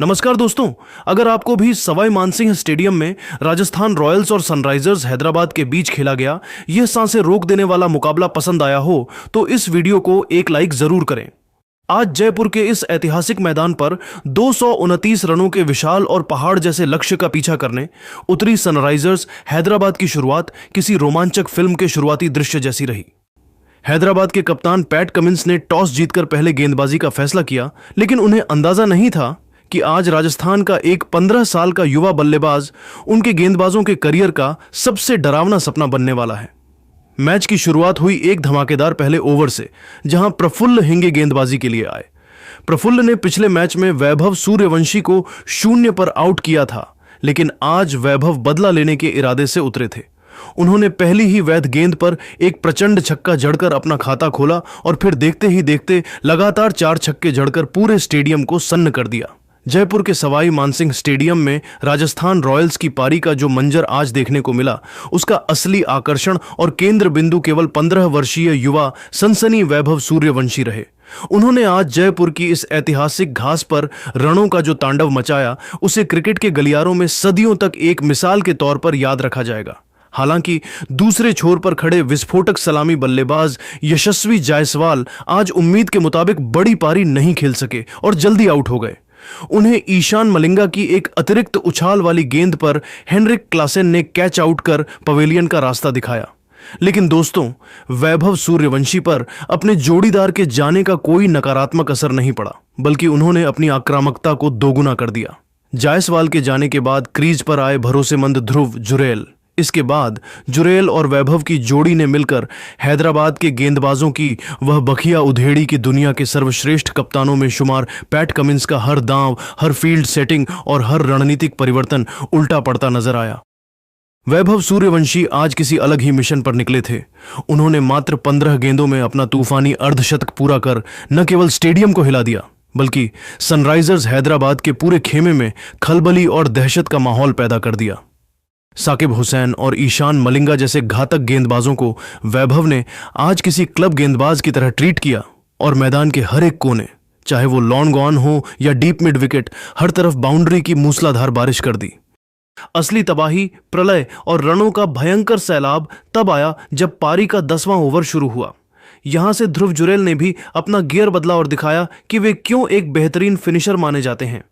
नमस्कार दोस्तों। अगर आपको भी सवाई मानसिंह स्टेडियम में राजस्थान रॉयल्स और सनराइजर्स हैदराबाद के बीच खेला गया यह सांसें रोक देने वाला मुकाबला पसंद आया हो तो इस वीडियो को एक लाइक जरूर करें। आज जयपुर के इस ऐतिहासिक मैदान पर 229 रनों के विशाल और पहाड़ जैसे लक्ष्य का पीछा करने उतरी सनराइजर्स हैदराबाद की शुरुआत किसी रोमांचक फिल्म के शुरुआती दृश्य जैसी रही। हैदराबाद के कप्तान पैट कमिंस ने टॉस जीतकर पहले गेंदबाजी का फैसला किया, लेकिन उन्हें अंदाजा नहीं था कि आज राजस्थान का एक 15 साल का युवा बल्लेबाज उनके गेंदबाजों के करियर का सबसे डरावना सपना बनने वाला है। मैच की शुरुआत हुई एक धमाकेदार पहले ओवर से, जहां प्रफुल्ल हिंगे गेंदबाजी के लिए आए। प्रफुल्ल ने पिछले मैच में वैभव सूर्यवंशी को 0 पर आउट किया था, लेकिन आज वैभव बदला लेने के इरादे से उतरे थे। उन्होंने पहली ही वैध गेंद पर एक प्रचंड छक्का जड़कर अपना खाता खोला और फिर देखते ही देखते लगातार 4 छक्के जड़कर पूरे स्टेडियम को सन्न कर दिया। जयपुर के सवाई मानसिंह स्टेडियम में राजस्थान रॉयल्स की पारी का जो मंजर आज देखने को मिला, उसका असली आकर्षण और केंद्र बिंदु केवल 15 वर्षीय युवा सनसनी वैभव सूर्यवंशी रहे। उन्होंने आज जयपुर की इस ऐतिहासिक घास पर रणों का जो तांडव मचाया, उसे क्रिकेट के गलियारों में सदियों तक एक मिसाल के तौर पर याद रखा जाएगा। हालांकि दूसरे छोर पर खड़े विस्फोटक सलामी बल्लेबाज यशस्वी जायसवाल आज उम्मीद के मुताबिक बड़ी पारी नहीं खेल सके और जल्दी आउट हो गए। उन्हें ईशान मलिंगा की एक अतिरिक्त उछाल वाली गेंद पर हेनरिक क्लासेन ने कैच आउट कर पवेलियन का रास्ता दिखाया। लेकिन दोस्तों, वैभव सूर्यवंशी पर अपने जोड़ीदार के जाने का कोई नकारात्मक असर नहीं पड़ा, बल्कि उन्होंने अपनी आक्रामकता को दोगुना कर दिया। जायसवाल के जाने के बाद क्रीज पर आए भरोसेमंद ध्रुव जुरैल। इसके बाद जुरैल और वैभव की जोड़ी ने मिलकर हैदराबाद के गेंदबाजों की वह बखिया उधेड़ी की दुनिया के सर्वश्रेष्ठ कप्तानों में शुमार पैट कमिंस का हर दांव, हर फील्ड सेटिंग और हर रणनीतिक परिवर्तन उल्टा पड़ता नजर आया। वैभव सूर्यवंशी आज किसी अलग ही मिशन पर निकले थे। उन्होंने मात्र 15 गेंदों में अपना तूफानी अर्धशतक पूरा कर न केवल स्टेडियम को हिला दिया, बल्कि सनराइजर्स हैदराबाद के पूरे खेमे में खलबली और दहशत का माहौल पैदा कर दिया। साकिब हुसैन और ईशान मलिंगा जैसे घातक गेंदबाजों को वैभव ने आज किसी क्लब गेंदबाज की तरह ट्रीट किया और मैदान के हर एक कोने, चाहे वो लॉन्ग ऑन हो या डीप मिड विकेट, हर तरफ बाउंड्री की मूसलाधार बारिश कर दी। असली तबाही, प्रलय और रनों का भयंकर सैलाब तब आया जब पारी का 10वां ओवर शुरू हुआ। यहां से ध्रुव जुरैल ने भी अपना गियर बदला और दिखाया कि वे क्यों एक बेहतरीन फिनिशर माने जाते हैं।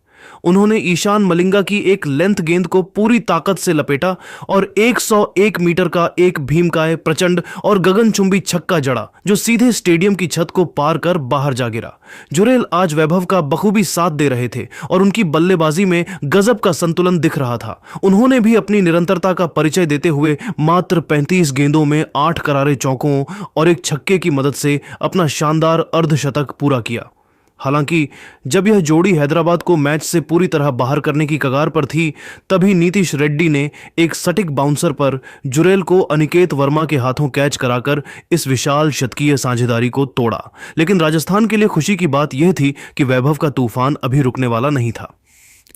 उन्होंने ईशान मलिंगा की एक लेंथ गेंद को पूरी ताकत से लपेटा और 101 मीटर का एक भीमकाय प्रचंड और गगनचुंबी छक्का जड़ा, जो सीधे स्टेडियम की छत को पार कर बाहर जा गिरा। जुरैल आज वैभव का बखूबी साथ दे रहे थे और उनकी बल्लेबाजी में गजब का संतुलन दिख रहा था। उन्होंने भी अपनी निरंतरता का परिचय देते हुए मात्र 35 गेंदों में 8 करारे चौकों और एक छक्के की मदद से अपना शानदार अर्धशतक पूरा किया। हालांकि जब यह जोड़ी हैदराबाद को मैच से पूरी तरह बाहर करने की कगार पर थी, तभी नीतीश रेड्डी ने एक सटीक बाउंसर पर जुरैल को अनिकेत वर्मा के हाथों कैच कराकर इस विशाल शतकीय साझेदारी को तोड़ा। लेकिन राजस्थान के लिए खुशी की बात यह थी कि वैभव का तूफान अभी रुकने वाला नहीं था।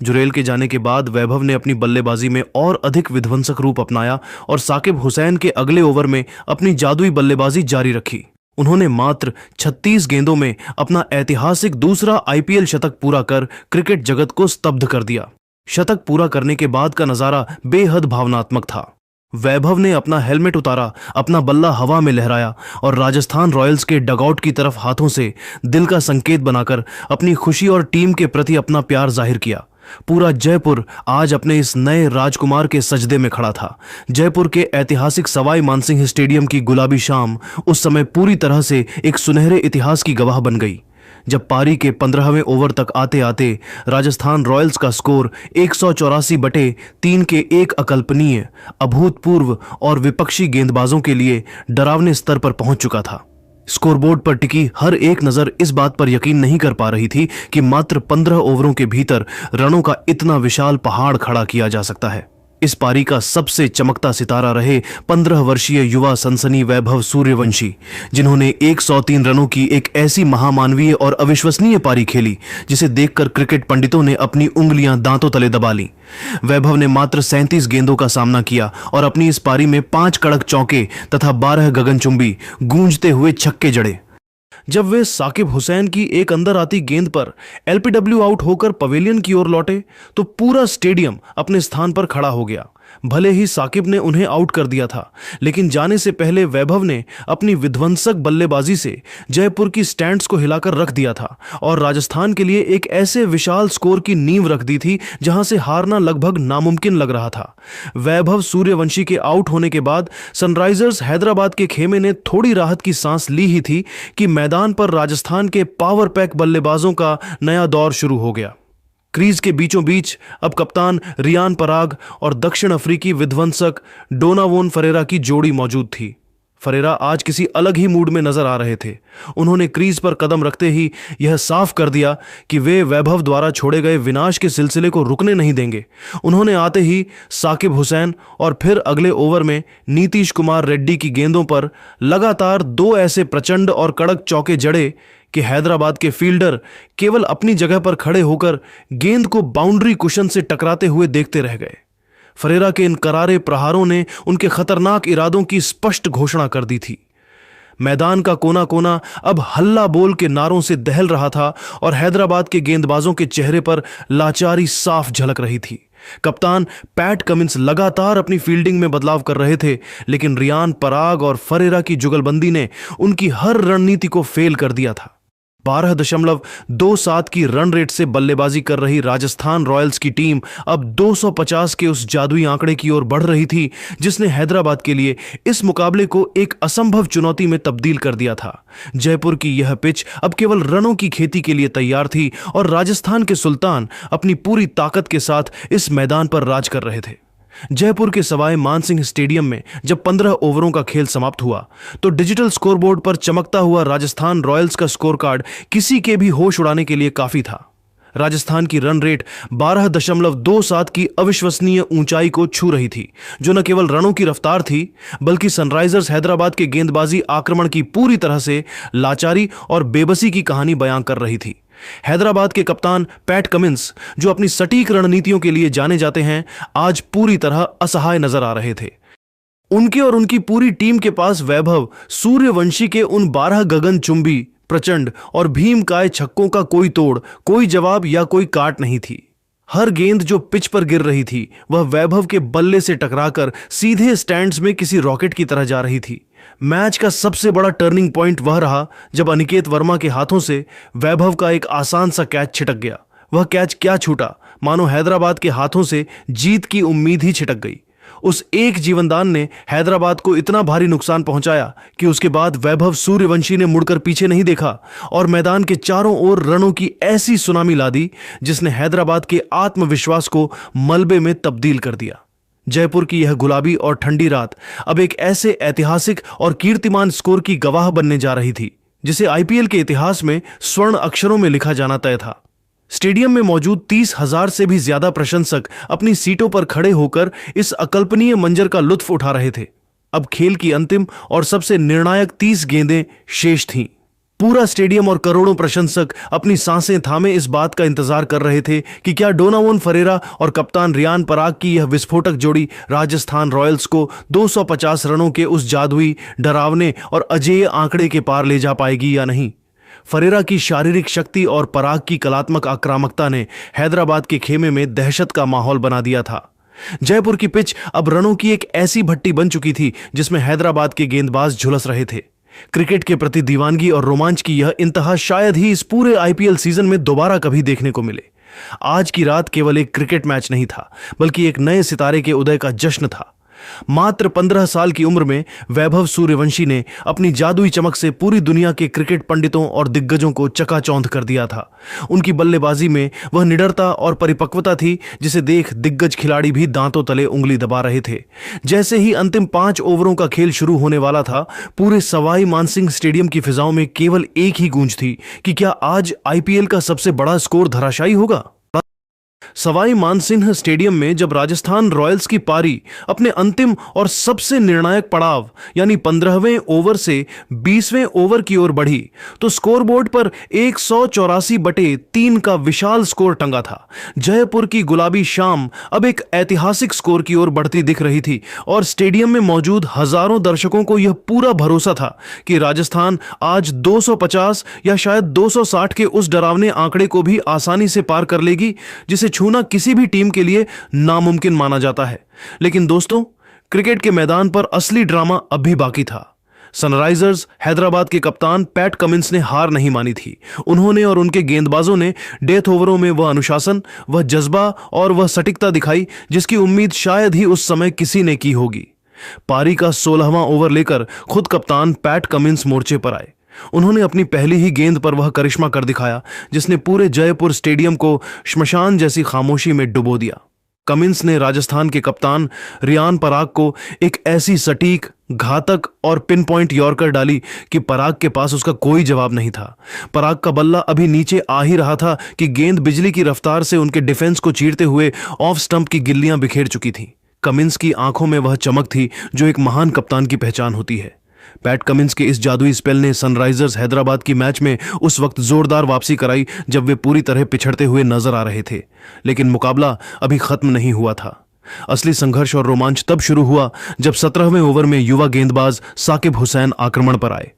जुरैल के जाने के बाद वैभव ने अपनी बल्लेबाजी में और अधिक विध्वंसक रूप अपनाया और साकिब हुसैन के अगले ओवर में अपनी जादुई बल्लेबाजी जारी रखी। उन्होंने मात्र 36 गेंदों में अपना ऐतिहासिक दूसरा आईपीएल शतक पूरा कर क्रिकेट जगत को स्तब्ध कर दिया। शतक पूरा करने के बाद का नजारा बेहद भावनात्मक था। वैभव ने अपना हेलमेट उतारा, अपना बल्ला हवा में लहराया और राजस्थान रॉयल्स के डगआउट की तरफ हाथों से दिल का संकेत बनाकर अपनी खुशी और टीम के प्रति अपना प्यार जाहिर किया। पूरा जयपुर आज अपने इस नए राजकुमार के सजदे में खड़ा था। जयपुर के ऐतिहासिक सवाई मानसिंह स्टेडियम की गुलाबी शाम उस समय पूरी तरह से एक सुनहरे इतिहास की गवाह बन गई, जब पारी के 15वें ओवर तक आते आते राजस्थान रॉयल्स का स्कोर 184/3 के एक अकल्पनीय, अभूतपूर्व और विपक्षी गेंदबाजों के लिए डरावने स्तर पर पहुंच चुका था। स्कोरबोर्ड पर टिकी हर एक नजर इस बात पर यकीन नहीं कर पा रही थी कि मात्र 15 ओवरों के भीतर रनों का इतना विशाल पहाड़ खड़ा किया जा सकता है। इस पारी का सबसे चमकता सितारा रहे 15 वर्षीय युवा सनसनी वैभव सूर्यवंशी, जिन्होंने 103 रनों की एक ऐसी महामानवीय और अविश्वसनीय पारी खेली जिसे देखकर क्रिकेट पंडितों ने अपनी उंगलियां दांतों तले दबा लीं। वैभव ने मात्र 37 गेंदों का सामना किया और अपनी इस पारी में 5 कड़क चौके तथा 12 गगनचुंबी गूंजते हुए छक्के जड़े। जब वे साकिब हुसैन की एक अंदर आती गेंद पर एलपीडब्ल्यू आउट होकर पवेलियन की ओर लौटे तो पूरा स्टेडियम अपने स्थान पर खड़ा हो गया। भले ही साकिब ने उन्हें आउट कर दिया था, लेकिन जाने से पहले वैभव ने अपनी विध्वंसक बल्लेबाजी से जयपुर की स्टैंड्स को हिलाकर रख दिया था और राजस्थान के लिए एक ऐसे विशाल स्कोर की नींव रख दी थी जहां से हारना लगभग नामुमकिन लग रहा था। वैभव सूर्यवंशी के आउट होने के बाद सनराइजर्स हैदराबाद के खेमे ने थोड़ी राहत की सांस ली ही थी कि मैदान पर राजस्थान के पावर पैक बल्लेबाजों का नया दौर शुरू हो गया। क्रीज के बीचों बीच अब कप्तान रियान पराग और दक्षिण अफ्रीकी विध्वंसक डोनावोन फरेरा की जोड़ी मौजूद थी। फरेरा आज किसी अलग ही मूड में नजर आ रहे थे। उन्होंने क्रीज पर कदम रखते ही यह साफ कर दिया कि वे वैभव द्वारा छोड़े गए विनाश के सिलसिले को रुकने नहीं देंगे। उन्होंने आते ही साकिब हुसैन और फिर अगले ओवर में नीतीश कुमार रेड्डी की गेंदों पर लगातार 2 ऐसे प्रचंड और कड़क चौके जड़े कि हैदराबाद के फील्डर केवल अपनी जगह पर खड़े होकर गेंद को बाउंड्री कुशन से टकराते हुए देखते रह गए। फरेरा के इन करारे प्रहारों ने उनके खतरनाक इरादों की स्पष्ट घोषणा कर दी थी। मैदान का कोना कोना अब हल्ला बोल के नारों से दहल रहा था और हैदराबाद के गेंदबाजों के चेहरे पर लाचारी साफ झलक रही थी। कप्तान पैट कमिंस लगातार अपनी फील्डिंग में बदलाव कर रहे थे, लेकिन रियान पराग और फरेरा की जुगलबंदी ने उनकी हर रणनीति को फेल कर दिया था। 12.27 की रन रेट से बल्लेबाजी कर रही राजस्थान रॉयल्स की टीम अब 250 के उस जादुई आंकड़े की ओर बढ़ रही थी जिसने हैदराबाद के लिए इस मुकाबले को एक असंभव चुनौती में तब्दील कर दिया था। जयपुर की यह पिच अब केवल रनों की खेती के लिए तैयार थी और राजस्थान के सुल्तान अपनी पूरी ताकत के साथ इस मैदान पर राज कर रहे थे। जयपुर के सवाई मानसिंह स्टेडियम में जब 15 ओवरों का खेल समाप्त हुआ तो डिजिटल स्कोरबोर्ड पर चमकता हुआ राजस्थान रॉयल्स का स्कोर कार्ड किसी के भी होश उड़ाने के लिए काफी था। राजस्थान की रन रेट 12.27 की अविश्वसनीय ऊंचाई को छू रही थी, जो न केवल रनों की रफ्तार थी बल्कि सनराइजर्स हैदराबाद के गेंदबाजी आक्रमण की पूरी तरह से लाचारी और बेबसी की कहानी बयां कर रही थी। हैदराबाद के कप्तान पैट कमिंस, जो अपनी सटीक रणनीतियों के लिए जाने जाते हैं, आज पूरी तरह असहाय नजर आ रहे थे। उनके और उनकी पूरी टीम के पास वैभव सूर्यवंशी के उन 12 गगनचुंबी, प्रचंड और भीमकाय छक्कों का कोई तोड़, कोई जवाब या कोई काट नहीं थी। हर गेंद जो पिच पर गिर रही थी वह वैभव के बल्ले से टकराकर सीधे स्टैंड्स में किसी रॉकेट की तरह जा रही थी। मैच का सबसे बड़ा टर्निंग पॉइंट वह रहा जब अनिकेत वर्मा के हाथों से वैभव का एक आसान सा कैच छिटक गया। वह कैच क्या छूटा, मानो हैदराबाद के हाथों से जीत की उम्मीद ही छिटक गई। उस एक जीवनदान ने हैदराबाद को इतना भारी नुकसान पहुंचाया कि उसके बाद वैभव सूर्यवंशी ने मुड़कर पीछे नहीं देखा और मैदान के चारों ओर रनों की ऐसी सुनामी ला दी जिसने हैदराबाद के आत्मविश्वास को मलबे में तब्दील कर दिया। जयपुर की यह गुलाबी और ठंडी रात अब एक ऐसे ऐतिहासिक और कीर्तिमान स्कोर की गवाह बनने जा रही थी जिसे आईपीएल के इतिहास में स्वर्ण अक्षरों में लिखा जाना तय था। स्टेडियम में मौजूद 30,000 से भी ज्यादा प्रशंसक अपनी सीटों पर खड़े होकर इस अकल्पनीय मंजर का लुत्फ उठा रहे थे। अब खेल की अंतिम और सबसे निर्णायक 30 गेंदें शेष थीं। पूरा स्टेडियम और करोड़ों प्रशंसक अपनी सांसें थामे इस बात का इंतजार कर रहे थे कि क्या डोनावोन फरेरा और कप्तान रियान पराग की यह विस्फोटक जोड़ी राजस्थान रॉयल्स को 250 रनों के उस जादुई, डरावने और अजेय आंकड़े के पार ले जा पाएगी या नहीं। फरेरा की शारीरिक शक्ति और पराग की कलात्मक आक्रामकता ने हैदराबाद के खेमे में दहशत का माहौल बना दिया था। जयपुर की पिच अब रनों की एक ऐसी भट्टी बन चुकी थी जिसमें हैदराबाद के गेंदबाज झुलस रहे थे। क्रिकेट के प्रति दीवानगी और रोमांच की यह इंतहा शायद ही इस पूरे आईपीएल सीजन में दोबारा कभी देखने को मिले। आज की रात केवल एक क्रिकेट मैच नहीं था, बल्कि एक नए सितारे के उदय का जश्न था। मात्र 15 साल की उम्र में वैभव सूर्यवंशी ने अपनी जादुई चमक से पूरी दुनिया के क्रिकेट पंडितों और दिग्गजों को चकाचौंध कर दिया था। उनकी बल्लेबाजी में वह निडरता और परिपक्वता थी जिसे देख दिग्गज खिलाड़ी भी दांतों तले उंगली दबा रहे थे। जैसे ही अंतिम 5 ओवरों का खेल शुरू होने वाला था, पूरे सवाई मानसिंह स्टेडियम की फिजाओं में केवल एक ही गूंज थी कि क्या आज आईपीएल का सबसे बड़ा स्कोर धराशायी होगा। सवाई मानसिंह स्टेडियम में जब राजस्थान रॉयल्स की पारी अपने अंतिम और सबसे निर्णायक पड़ाव यानी 15वें ओवर से 20वें ओवर की ओर बढ़ी तो स्कोरबोर्ड पर 184/3 का विशाल स्कोर टंगा था। जयपुर की गुलाबी शाम अब एक ऐतिहासिक स्कोर की ओर बढ़ती दिख रही थी और स्टेडियम में मौजूद हजारों दर्शकों को यह पूरा भरोसा था कि राजस्थान आज 250 या शायद 260 के उस डरावने आंकड़े को भी आसानी से पार कर लेगी जिसे छूना किसी भी टीम के लिए नामुमकिन माना जाता है। लेकिन दोस्तों, क्रिकेट के मैदान पर असली ड्रामा अब भी बाकी था। सनराइजर्स हैदराबाद के कप्तान पैट कमिंस ने हार नहीं मानी थी। उन्होंने और उनके गेंदबाजों ने डेथ ओवरों में वह अनुशासन, वह जज्बा और वह सटीकता दिखाई जिसकी उम्मीद शायद ही उस समय किसी ने की होगी। पारी का 16वां ओवर लेकर खुद कप्तान पैट कमिंस मोर्चे पर आए। उन्होंने अपनी पहली ही गेंद पर वह करिश्मा कर दिखाया जिसने पूरे जयपुर स्टेडियम को श्मशान जैसी खामोशी में डुबो दिया। कमिंस ने राजस्थान के कप्तान रियान पराग को एक ऐसी सटीक, घातक और पिन पॉइंट यॉर्कर डाली कि पराग के पास उसका कोई जवाब नहीं था। पराग का बल्ला अभी नीचे आ ही रहा था कि गेंद बिजली की रफ्तार से उनके डिफेंस को चीरते हुए ऑफ स्टंप की गिल्लियां बिखेर चुकी थी। कमिंस की आंखों में वह चमक थी जो एक महान कप्तान की पहचान होती है। पैट कमिंस के इस जादुई स्पेल ने सनराइजर्स हैदराबाद की मैच में उस वक्त जोरदार वापसी कराई जब वे पूरी तरह पिछड़ते हुए नजर आ रहे थे। लेकिन मुकाबला अभी खत्म नहीं हुआ था। असली संघर्ष और रोमांच तब शुरू हुआ जब 17वें ओवर में युवा गेंदबाज साकिब हुसैन आक्रमण पर आए।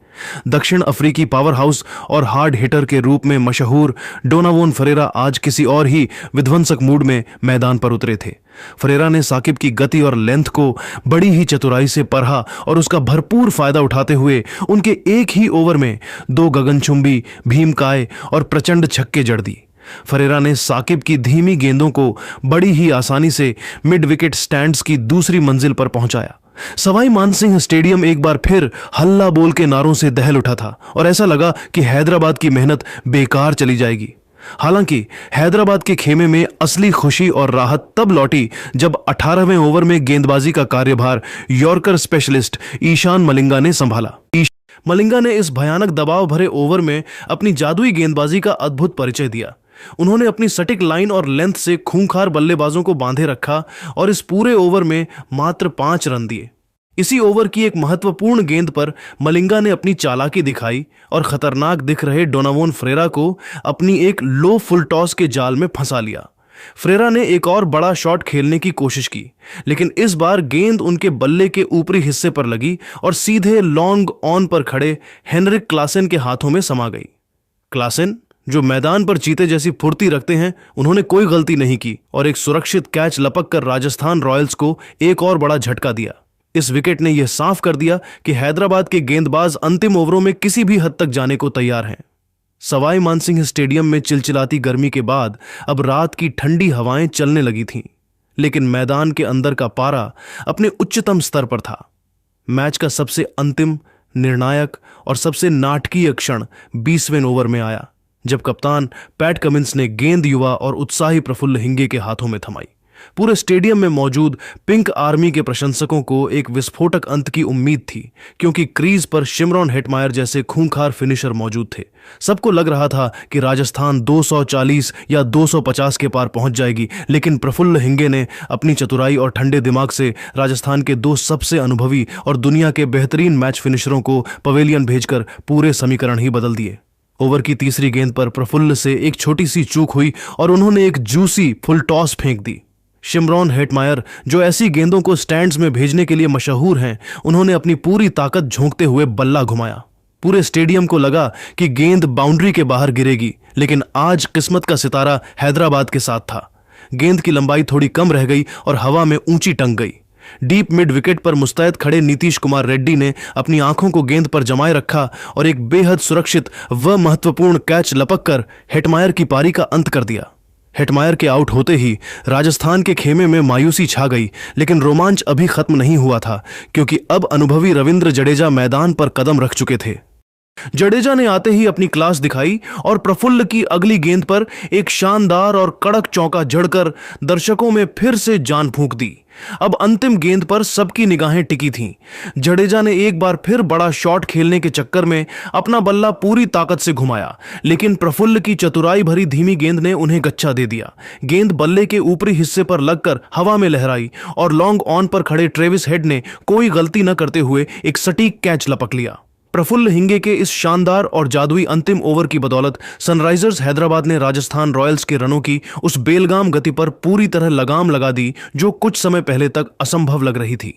दक्षिण अफ्रीकी पावर हाउस और हार्ड हिटर के रूप में मशहूर डोनावोन फरेरा आज किसी और ही विध्वंसक मूड में मैदान पर उतरे थे। फरेरा ने साकिब की गति और लेंथ को बड़ी ही चतुराई से परहा और उसका भरपूर फायदा उठाते हुए उनके एक ही ओवर में 2 गगनचुंबी, भीमकाय और प्रचंड छक्के जड़ दी। फरेरा ने साकिब की धीमी गेंदों को बड़ी ही आसानी से मिड विकेट स्टैंड्स की दूसरी मंजिल पर पहुंचाया। सवाई मानसिंह स्टेडियम एक बार फिर हल्ला बोल के नारों से दहल उठा था और ऐसा लगा कि हैदराबाद की मेहनत बेकार चली जाएगी। हालांकि हैदराबाद के खेमे में असली खुशी और राहत तब लौटी जब 18वें ओवर में गेंदबाजी का कार्यभार यॉर्कर स्पेशलिस्ट ईशान मलिंगा ने संभाला। मलिंगा ने इस भयानक दबाव भरे ओवर में अपनी जादुई गेंदबाजी का अद्भुत परिचय दिया। उन्होंने अपनी सटीक लाइन और लेंथ से खूंखार बल्लेबाजों को बांधे रखा और इस पूरे ओवर में मात्र 5 रन दिए। इसी ओवर की एक महत्वपूर्ण गेंद पर मलिंगा ने अपनी चालाकी दिखाई और खतरनाक दिख रहे डोनावोन फरेरा को अपनी एक लो फुल टॉस के जाल में फंसा लिया। फरेरा ने एक और बड़ा शॉट खेलने की कोशिश की, लेकिन इस बार गेंद उनके बल्ले के ऊपरी हिस्से पर लगी और सीधे लॉन्ग ऑन पर खड़े हेनरिक क्लासेन के हाथों में समा गई। क्लासेन, जो मैदान पर चीते जैसी फुर्ती रखते हैं, उन्होंने कोई गलती नहीं की और एक सुरक्षित कैच लपक कर राजस्थान रॉयल्स को एक और बड़ा झटका दिया। इस विकेट ने यह साफ कर दिया कि हैदराबाद के गेंदबाज अंतिम ओवरों में किसी भी हद तक जाने को तैयार हैं। सवाई मानसिंह स्टेडियम में चिलचिलाती गर्मी के बाद अब रात की ठंडी हवाएं चलने लगी थीं, लेकिन मैदान के अंदर का पारा अपने उच्चतम स्तर पर था। मैच का सबसे अंतिम, निर्णायक और सबसे नाटकीय क्षण 20वें ओवर में आया जब कप्तान पैट कमिंस ने गेंद युवा और उत्साही प्रफुल्ल हिंगे के हाथों में थमाई। पूरे स्टेडियम में मौजूद पिंक आर्मी के प्रशंसकों को एक विस्फोटक अंत की उम्मीद थी, क्योंकि क्रीज पर शिमरॉन हेटमायर जैसे खूंखार फिनिशर मौजूद थे। सबको लग रहा था कि राजस्थान 240 या 250 के पार पहुंच जाएगी, लेकिन प्रफुल्ल हिंगे ने अपनी चतुराई और ठंडे दिमाग से राजस्थान के 2 सबसे अनुभवी और दुनिया के बेहतरीन मैच फिनिशरों को पवेलियन भेजकर पूरे समीकरण ही बदल दिए। ओवर की तीसरी गेंद पर प्रफुल्ल से एक छोटी सी चूक हुई और उन्होंने एक जूसी फुल टॉस फेंक दी। शिमरॉन हेटमायर, जो ऐसी गेंदों को स्टैंड्स में भेजने के लिए मशहूर हैं, उन्होंने अपनी पूरी ताकत झोंकते हुए बल्ला घुमाया। पूरे स्टेडियम को लगा कि गेंद बाउंड्री के बाहर गिरेगी, लेकिन आज किस्मत का सितारा हैदराबाद के साथ था। गेंद की लंबाई थोड़ी कम रह गई और हवा में ऊंची टंग गई। डीप मिड विकेट पर मुस्तैद खड़े नीतीश कुमार रेड्डी ने अपनी आंखों को गेंद पर जमाए रखा और एक बेहद सुरक्षित व महत्वपूर्ण कैच लपककर हेटमायर की पारी का अंत कर दिया। हेटमायर के आउट होते ही राजस्थान के खेमे में मायूसी छा गई, लेकिन रोमांच अभी खत्म नहीं हुआ था, क्योंकि अब अनुभवी रविंद्र जडेजा मैदान पर कदम रख चुके थे। जडेजा ने आते ही अपनी क्लास दिखाई और प्रफुल्ल की अगली गेंद पर एक शानदार और कड़क चौका जड़कर दर्शकों में फिर से जान फूंक दी। अब अंतिम गेंद पर सबकी निगाहें टिकी थीं। जडेजा ने एक बार फिर बड़ा शॉट खेलने के चक्कर में अपना बल्ला पूरी ताकत से घुमाया, लेकिन प्रफुल्ल की चतुराई भरी धीमी गेंद ने उन्हें गच्चा दे दिया। गेंद बल्ले के ऊपरी हिस्से पर लगकर हवा में लहराई और लॉन्ग ऑन पर खड़े ट्रेविस हेड ने कोई गलती न करते हुए एक सटीक कैच लपक लिया। प्रफुल्ल हिंगे के इस शानदार और जादुई अंतिम ओवर की बदौलत सनराइजर्स हैदराबाद ने राजस्थान रॉयल्स के रनों की उस बेलगाम गति पर पूरी तरह लगाम लगा दी जो कुछ समय पहले तक असंभव लग रही थी।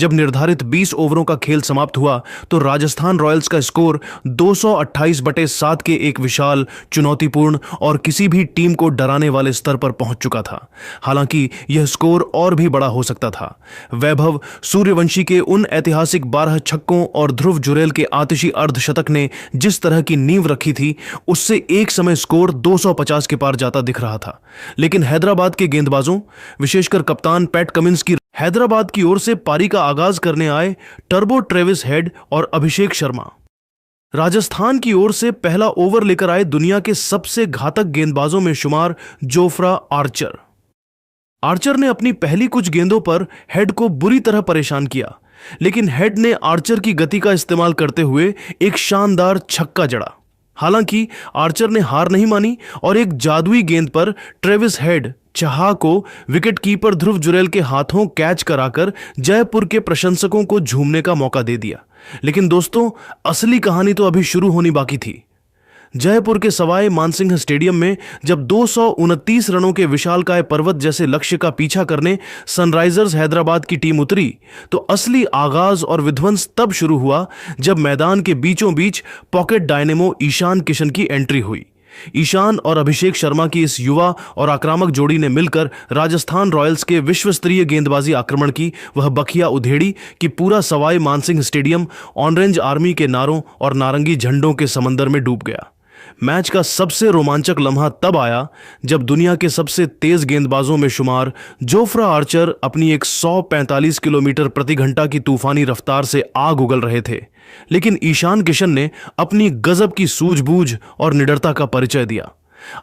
जब निर्धारित 20 ओवरों का खेल समाप्त हुआ तो राजस्थान रॉयल्स का स्कोर 228/7 के एक विशाल, चुनौतीपूर्ण और किसी भी टीम को डराने वाले स्तर पर पहुंच चुका था। हालांकि यह स्कोर और भी बड़ा हो सकता था। वैभव सूर्यवंशी के उन ऐतिहासिक 12 छक्कों और ध्रुव जुरैल के आतिशी अर्धशतक ने जिस तरह की नींव रखी थी, उससे एक समय स्कोर 250 के पार जाता दिख रहा था। लेकिन हैदराबाद के गेंदबाजों, विशेषकर कप्तान पैट कमिंस की हैदराबाद की ओर से पारी का आगाज करने आए टर्बो ट्रेविस हेड और अभिषेक शर्मा। राजस्थान की ओर से पहला ओवर लेकर आए दुनिया के सबसे घातक गेंदबाजों में शुमार जोफ्रा आर्चर। आर्चर ने अपनी पहली कुछ गेंदों पर हेड को बुरी तरह परेशान किया, लेकिन हेड ने आर्चर की गति का इस्तेमाल करते हुए एक शानदार छक्का जड़ा। हालांकि आर्चर ने हार नहीं मानी और एक जादुई गेंद पर ट्रेविस हेड चाहा को विकेटकीपर ध्रुव जुरैल के हाथों कैच कराकर जयपुर के प्रशंसकों को झूमने का मौका दे दिया। लेकिन दोस्तों, असली कहानी तो अभी शुरू होनी बाकी थी। जयपुर के सवाई मानसिंह स्टेडियम में जब 229 रनों के विशालकाय पर्वत जैसे लक्ष्य का पीछा करने सनराइजर्स हैदराबाद की टीम उतरी, तो असली आगाज और विध्वंस तब शुरू हुआ जब मैदान के बीचों बीच पॉकेट डायनेमो ईशान किशन की एंट्री हुई। ईशान और अभिषेक शर्मा की इस युवा और आक्रामक जोड़ी ने मिलकर राजस्थान रॉयल्स के विश्वस्तरीय गेंदबाजी आक्रमण की वह बखिया उधेड़ी कि पूरा Sawai Mansingh stadium orange army के नारों और नारंगी झंडों के समंदर में डूब गया। मैच का सबसे रोमांचक लम्हा तब आया जब दुनिया के सबसे तेज गेंदबाजों में शुमार जोफ्रा आर्चर अपनी 145 किलोमीटर प्रति घंटा की तूफानी रफ्तार से आग उगल रहे थे, लेकिन ईशान किशन ने अपनी गजब की सूझबूझ और निडरता का परिचय दिया।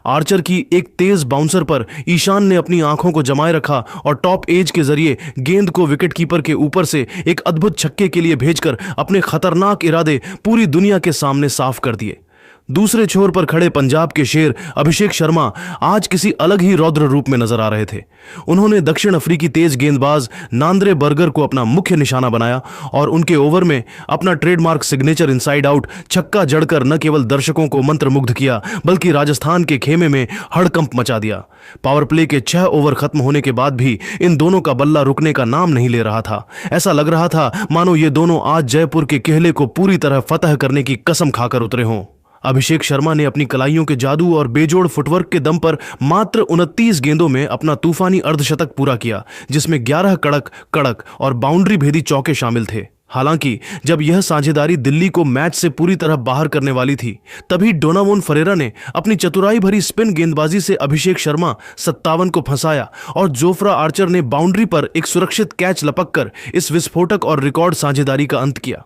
आर्चर की एक तेज बाउंसर पर ईशान ने अपनी आंखों को जमाए रखा और टॉप एज के जरिए गेंद को विकेटकीपर के ऊपर से एक अद्भुत छक्के के लिए भेजकर अपने खतरनाक इरादे पूरी दुनिया के सामने साफ कर दिए। दूसरे छोर पर खड़े पंजाब के शेर अभिषेक शर्मा आज किसी अलग ही रौद्र रूप में नजर आ रहे थे। उन्होंने दक्षिण अफ्रीकी तेज गेंदबाज नांद्रे बर्गर को अपना मुख्य निशाना बनाया और उनके ओवर में अपना ट्रेडमार्क सिग्नेचर इनसाइड आउट छक्का जड़कर न केवल दर्शकों को मंत्रमुग्ध किया, बल्कि राजस्थान के खेमे में हड़कंप मचा दिया। पावर प्ले के 6 ओवर खत्म होने के बाद भी इन दोनों का बल्ला रुकने का नाम नहीं ले रहा था। ऐसा लग रहा था मानो ये दोनों आज जयपुर के किले को पूरी तरह फतह करने की कसम खाकर उतरे हों। अभिषेक शर्मा ने अपनी कलाइयों के जादू और बेजोड़ फुटवर्क के दम पर मात्र 29 गेंदों में अपना तूफानी अर्धशतक पूरा किया, जिसमें 11 कड़क और बाउंड्री भेदी चौके शामिल थे। हालांकि जब यह साझेदारी दिल्ली को मैच से पूरी तरह बाहर करने वाली थी, तभी डोनावोन फरेरा ने अपनी चतुराई भरी स्पिन गेंदबाजी से अभिषेक शर्मा 57 को फंसाया और जोफ्रा आर्चर ने बाउंड्री पर एक सुरक्षित कैच लपककर इस विस्फोटक और रिकॉर्ड साझेदारी का अंत किया।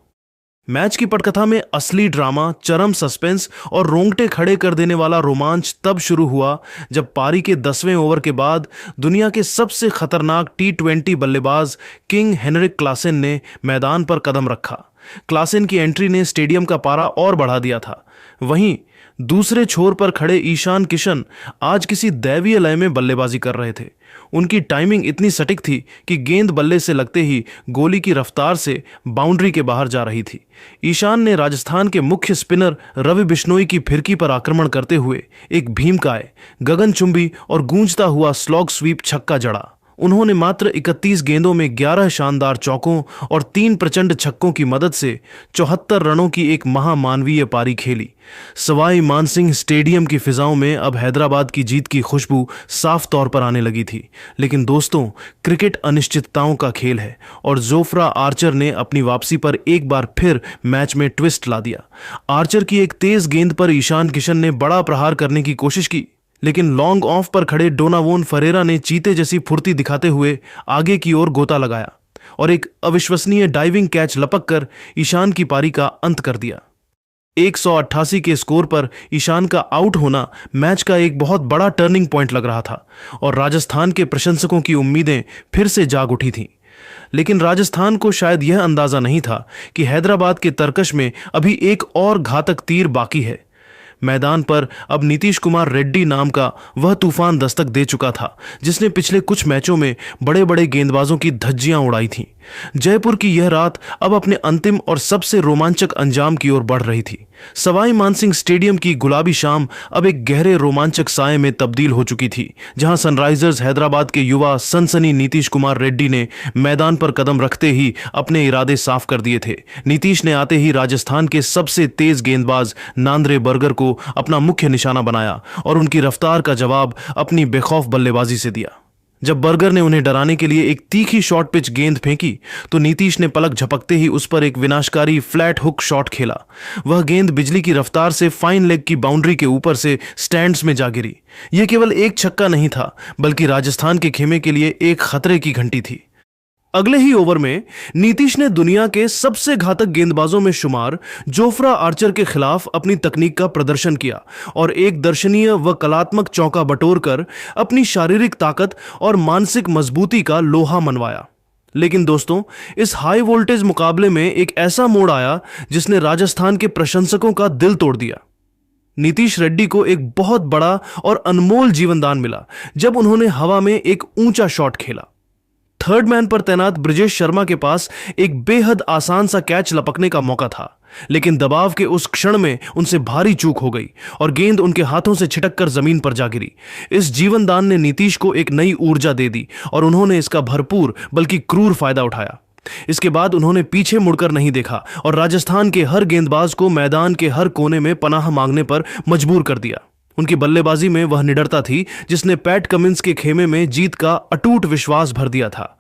मैच की पटकथा में असली ड्रामा, चरम सस्पेंस और रोंगटे खड़े कर देने वाला रोमांच तब शुरू हुआ जब पारी के 10वें ओवर के बाद दुनिया के सबसे खतरनाक T20 बल्लेबाज किंग हेनरिक क्लासेन ने मैदान पर कदम रखा। क्लासेन की एंट्री ने स्टेडियम का पारा और बढ़ा दिया था। वहीं दूसरे छोर पर खड़े ईशान किशन आज किसी दैवीय लय में बल्लेबाजी कर रहे थे। उनकी टाइमिंग इतनी सटीक थी कि गेंद बल्ले से लगते ही गोली की रफ्तार से बाउंड्री के बाहर जा रही थी। ईशान ने राजस्थान के मुख्य स्पिनर रवि बिश्नोई की फिरकी पर आक्रमण करते हुए एक भीमकाय, गगनचुंबी और गूंजता हुआ स्लॉग स्वीप छक्का जड़ा। उन्होंने मात्र 31 गेंदों में 11 शानदार चौकों और 3 प्रचंड छक्कों की मदद से 74 रनों की एक महामानवीय पारी खेली। सवाई मानसिंह स्टेडियम की फिजाओं में अब हैदराबाद की जीत की खुशबू साफ तौर पर आने लगी थी। लेकिन दोस्तों, क्रिकेट अनिश्चितताओं का खेल है और जोफ्रा आर्चर ने अपनी वापसी पर एक बार फिर मैच में ट्विस्ट ला दिया। आर्चर की एक तेज गेंद पर ईशान किशन ने बड़ा प्रहार करने की कोशिश की, लेकिन लॉन्ग ऑफ पर खड़े डोनावोन फरेरा ने चीते जैसी फुर्ती दिखाते हुए आगे की ओर गोता लगाया और एक अविश्वसनीय डाइविंग कैच लपक कर ईशान की पारी का अंत कर दिया। 188 के स्कोर पर ईशान का आउट होना मैच का एक बहुत बड़ा टर्निंग पॉइंट लग रहा था और राजस्थान के प्रशंसकों की उम्मीदें फिर से जाग उठी थीं। लेकिन राजस्थान को शायद यह अंदाजा नहीं था कि हैदराबाद के तरकश में अभी एक और घातक तीर बाकी है। मैदान पर अब नीतीश कुमार रेड्डी नाम का वह तूफान दस्तक दे चुका था जिसने पिछले कुछ मैचों में बड़े बड़े गेंदबाजों की धज्जियां उड़ाई थीं। जयपुर की यह रात अब अपने अंतिम और सबसे रोमांचक अंजाम की ओर बढ़ रही थी। सवाई मानसिंह स्टेडियम की गुलाबी शाम अब एक गहरे रोमांचक साए में तब्दील हो चुकी थी, जहां सनराइजर्स हैदराबाद के युवा सनसनी नीतीश कुमार रेड्डी ने मैदान पर कदम रखते ही अपने इरादे साफ कर दिए थे। नीतीश ने आते ही राजस्थान के सबसे तेज गेंदबाज नांद्रे बर्गर को अपना मुख्य निशाना बनाया और उनकी रफ्तार का जवाब अपनी बेखौफ बल्लेबाजी से दिया। जब बर्गर ने उन्हें डराने के लिए एक तीखी शॉर्ट पिच गेंद फेंकी तो नीतीश ने पलक झपकते ही उस पर एक विनाशकारी फ्लैट हुक शॉट खेला। वह गेंद बिजली की रफ्तार से फाइन लेग की बाउंड्री के ऊपर से स्टैंड्स में जा गिरी। यह केवल एक छक्का नहीं था बल्कि राजस्थान के खेमे के लिए एक खतरे की घंटी थी। अगले ही ओवर में नीतीश ने दुनिया के सबसे घातक गेंदबाजों में शुमार जोफ्रा आर्चर के खिलाफ अपनी तकनीक का प्रदर्शन किया और एक दर्शनीय व कलात्मक चौका बटोरकर अपनी शारीरिक ताकत और मानसिक मजबूती का लोहा मनवाया। लेकिन दोस्तों, इस हाई वोल्टेज मुकाबले में एक ऐसा मोड़ आया जिसने राजस्थान के प्रशंसकों का दिल तोड़ दिया। नीतीश रेड्डी को एक बहुत बड़ा और अनमोल जीवनदान मिला जब उन्होंने हवा में एक ऊंचा शॉट खेला। थर्ड मैन पर तैनात ब्रिजेश शर्मा के पास एक बेहद आसान सा कैच लपकने का मौका था, लेकिन दबाव के उस क्षण में उनसे भारी चूक हो गई और गेंद उनके हाथों से छिटककर जमीन पर जा गिरी। इस जीवनदान ने नीतीश को एक नई ऊर्जा दे दी और उन्होंने इसका भरपूर बल्कि क्रूर फायदा उठाया। इसके बाद उन्होंने पीछे मुड़कर नहीं देखा और राजस्थान के हर गेंदबाज को मैदान के हर कोने में पनाह मांगने पर मजबूर कर दिया। उनकी बल्लेबाजी में वह निडरता थी जिसने पैट कमिंस के खेमे में जीत का अटूट विश्वास भर दिया था।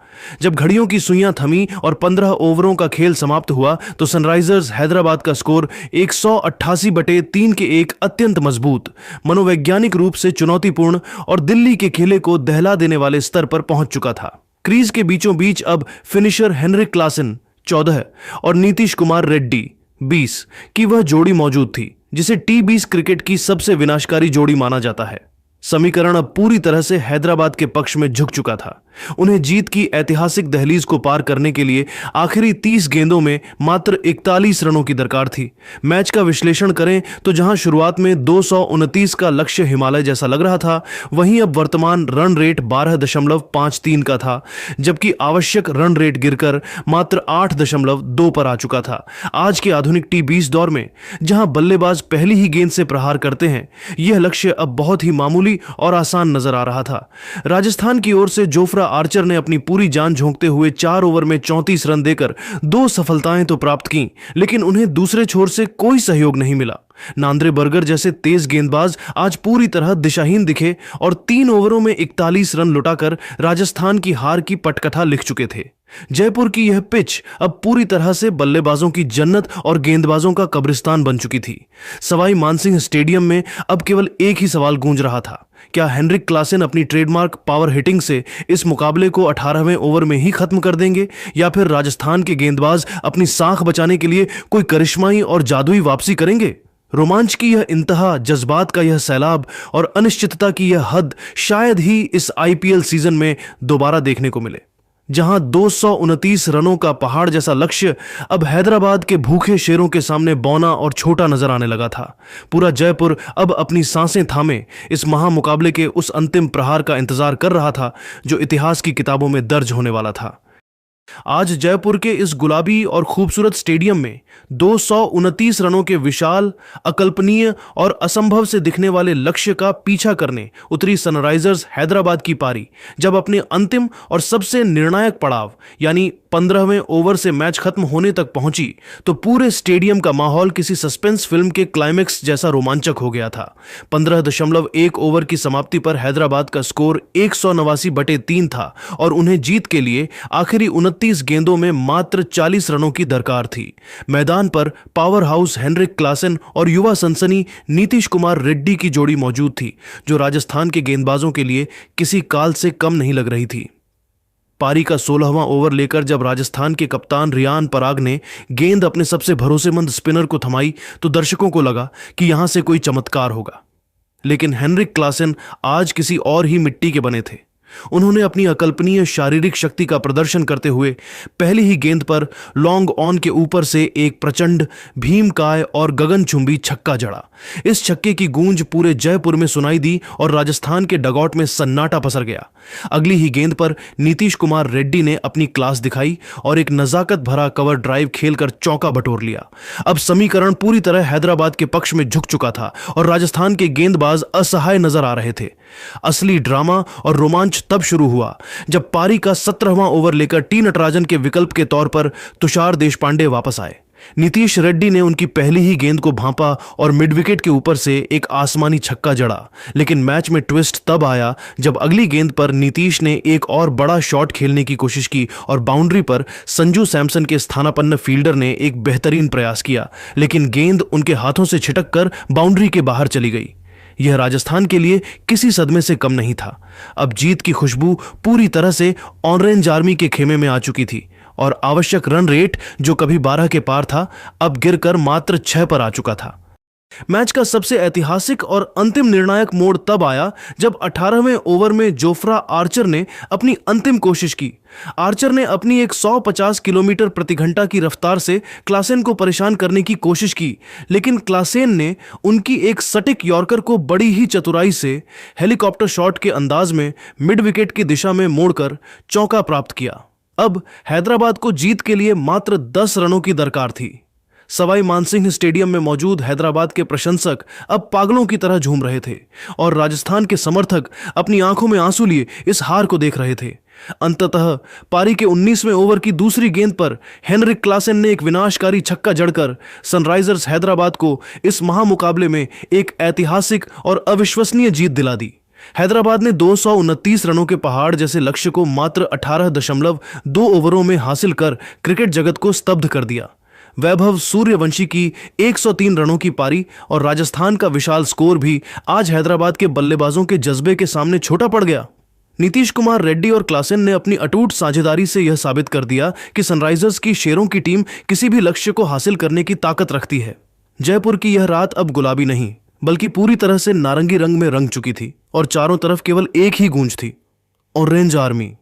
जब घड़ियों की सुइयां थमी और 15 ओवरों का खेल समाप्त हुआ तो सनराइजर्स हैदराबाद का स्कोर 188/3 के एक अत्यंत मजबूत, मनोवैज्ञानिक रूप से चुनौतीपूर्ण और दिल्ली के खेले को दहला देने वाले स्तर पर पहुंच चुका था। क्रीज के बीचों बीच अब फिनिशर हेनरिक क्लासन 14 और नीतीश कुमार रेड्डी 20 की वह जोड़ी मौजूद थी जिसे T20 क्रिकेट की सबसे विनाशकारी जोड़ी माना जाता है। समीकरण अब पूरी तरह से हैदराबाद के पक्ष में झुक चुका था। उन्हें जीत की ऐतिहासिक दहलीज को पार करने के लिए आखिरी 30 गेंदों में मात्र 41 रनों की दरकार थी। मैच का विश्लेषण करें तो जहां शुरुआत में 229 का लक्ष्य हिमालय जैसा लग रहा था, वहीं अब वर्तमान रन रेट 12.53 का था, जबकि आवश्यक रन रेट गिरकर मात्र 8.2 पर आ चुका था। आज के आधुनिक T20 दौर में जहां बल्लेबाज पहली ही गेंद से प्रहार करते हैं, यह लक्ष्य अब बहुत ही मामूली और आसान नजर आ रहा था। राजस्थान की ओर से जोफ्रा आर्चर ने अपनी पूरी जान झोंकते हुए 4 ओवर में 34 रन देकर 2 सफलताएं तो प्राप्त की, लेकिन उन्हें दूसरे छोर से कोई सहयोग नहीं मिला। नांद्रे बर्गर जैसे तेज गेंदबाज आज पूरी तरह दिशाहीन दिखे और 3 ओवरों में 41 रन लुटाकर राजस्थान की हार की पटकथा लिख चुके थे। जयपुर की यह पिच अब पूरी तरह से बल्लेबाजों की जन्नत और गेंदबाजों का कब्रिस्तान बन चुकी थी। सवाई मानसिंह स्टेडियम में अब केवल एक ही सवाल गूंज रहा था, क्या हेनरिक क्लासन अपनी ट्रेडमार्क पावर हिटिंग से इस मुकाबले को 18वें ओवर में ही खत्म कर देंगे, या फिर राजस्थान के गेंदबाज अपनी साख बचाने के लिए कोई करिश्माई और जादुई वापसी करेंगे। रोमांच की यह इंतहा, जज्बात का यह सैलाब और अनिश्चितता की यह हद शायद ही इस IPL सीजन में दोबारा देखने को मिले, जहां 229 रनों का पहाड़ जैसा लक्ष्य अब हैदराबाद के भूखे शेरों के सामने बौना और छोटा नजर आने लगा था। पूरा जयपुर अब अपनी सांसें थामे इस महामुकाबले के उस अंतिम प्रहार का इंतजार कर रहा था जो इतिहास की किताबों में दर्ज होने वाला था। आज जयपुर के इस गुलाबी और खूबसूरत स्टेडियम में 229 रनों के विशाल, अकल्पनीय और असंभव से दिखने वाले लक्ष्य का पीछा करने उतरी सनराइजर्स हैदराबाद की पारी जब अपने अंतिम और सबसे निर्णायक पड़ाव यानी 15वें ओवर से मैच खत्म होने तक पहुंची तो पूरे स्टेडियम का माहौल किसी सस्पेंस फिल्म के क्लाइमेक्स जैसा रोमांचक हो गया था। 15.1 ओवर की समाप्ति पर हैदराबाद का स्कोर 189/3 था और उन्हें जीत के लिए आखिरी 29 गेंदों में मात्र 40 रनों की दरकार थी। मैदान पर पावर हाउस हेनरिक क्लासन और युवा सनसनी नीतीश कुमार रेड्डी की जोड़ी मौजूद थी, जो राजस्थान के गेंदबाजों के लिए किसी काल से कम नहीं लग रही थी। पारी का 16वां ओवर लेकर जब राजस्थान के कप्तान रियान पराग ने गेंद अपने सबसे भरोसेमंद स्पिनर को थमाई तो दर्शकों को लगा कि यहां से कोई चमत्कार होगा। लेकिन हेनरिक क्लासेन आज किसी और ही मिट्टी के बने थे। उन्होंने अपनी अकल्पनीय शारीरिक शक्ति का प्रदर्शन करते हुए पहली ही गेंद पर लॉन्ग ऑन के ऊपर से एक प्रचंड भीमकाय और गगनचुंबी छक्का जड़ा। इस छक्के की गूंज पूरे जयपुर में सुनाई दी और राजस्थान के डगआउट में सन्नाटा पसर गया। अगली ही गेंद पर नीतीश कुमार रेड्डी ने अपनी क्लास दिखाई और एक नजाकत भरा कवर ड्राइव खेलकर चौका बटोर लिया। अब समीकरण पूरी तरह हैदराबाद के पक्ष में झुक चुका था और राजस्थान के गेंदबाज असहाय नजर आ रहे थे। असली ड्रामा और रोमांच तब शुरू हुआ जब पारी का 17वां ओवर लेकर टी नटराजन के विकल्प के तौर पर तुषार देशपांडे वापस आए। नीतीश रेड्डी ने उनकी पहली ही गेंद को भांपा और मिड विकेट के ऊपर से एक आसमानी छक्का जड़ा। लेकिन मैच में ट्विस्ट तब आया जब अगली गेंद पर नीतीश ने एक और बड़ा शॉट खेलने की कोशिश की और बाउंड्री पर संजू सैमसन के स्थानापन्न फील्डर ने एक बेहतरीन प्रयास किया, लेकिन गेंद उनके हाथों से छिटक कर बाउंड्री के बाहर चली गई। यह राजस्थान के लिए किसी सदमे से कम नहीं था। अब जीत की खुशबू पूरी तरह से ऑरेंज आर्मी के खेमे में आ चुकी थी और आवश्यक रन रेट जो कभी 12 के पार था अब गिरकर मात्र 6 पर आ चुका था। मैच का सबसे ऐतिहासिक और अंतिम निर्णायक मोड़ तब आया जब 18वें ओवर में जोफ्रा आर्चर ने अपनी अंतिम कोशिश की। आर्चर ने अपनी एक 150 किलोमीटर प्रति घंटा की रफ्तार से क्लासेन को परेशान करने की कोशिश की, लेकिन क्लासेन ने उनकी एक सटीक यॉर्कर को बड़ी ही चतुराई से हेलीकॉप्टर शॉट के अंदाज में मिड विकेट की दिशा में मोड़कर चौका प्राप्त किया। अब हैदराबाद को जीत के लिए मात्र 10 रनों की दरकार थी। सवाई मानसिंह स्टेडियम में मौजूद हैदराबाद के प्रशंसक अब पागलों की तरह झूम रहे थे और राजस्थान के समर्थक अपनी आंखों में आंसू लिए इस हार को देख रहे थे। अंततः पारी के 19वें ओवर की दूसरी गेंद पर हेनरिक क्लासेन ने एक विनाशकारी छक्का जड़कर सनराइजर्स हैदराबाद को इस महामुकाबले में एक ऐतिहासिक और अविश्वसनीय जीत दिला दी। हैदराबाद ने 229 रनों के पहाड़ जैसे लक्ष्य को मात्र 18.2 ओवरों में हासिल कर क्रिकेट जगत को स्तब्ध कर दिया। वैभव सूर्यवंशी की 103 रनों की पारी और राजस्थान का विशाल स्कोर भी आज हैदराबाद के बल्लेबाजों के जज्बे के सामने छोटा पड़ गया। नीतीश कुमार रेड्डी और क्लासेन ने अपनी अटूट साझेदारी से यह साबित कर दिया कि सनराइजर्स की शेरों की टीम किसी भी लक्ष्य को हासिल करने की ताकत रखती है। जयपुर की यह रात अब गुलाबी नहीं बल्कि पूरी तरह से नारंगी रंग में रंग चुकी थी और चारों तरफ केवल एक ही गूंज थी, ऑरेंज आर्मी।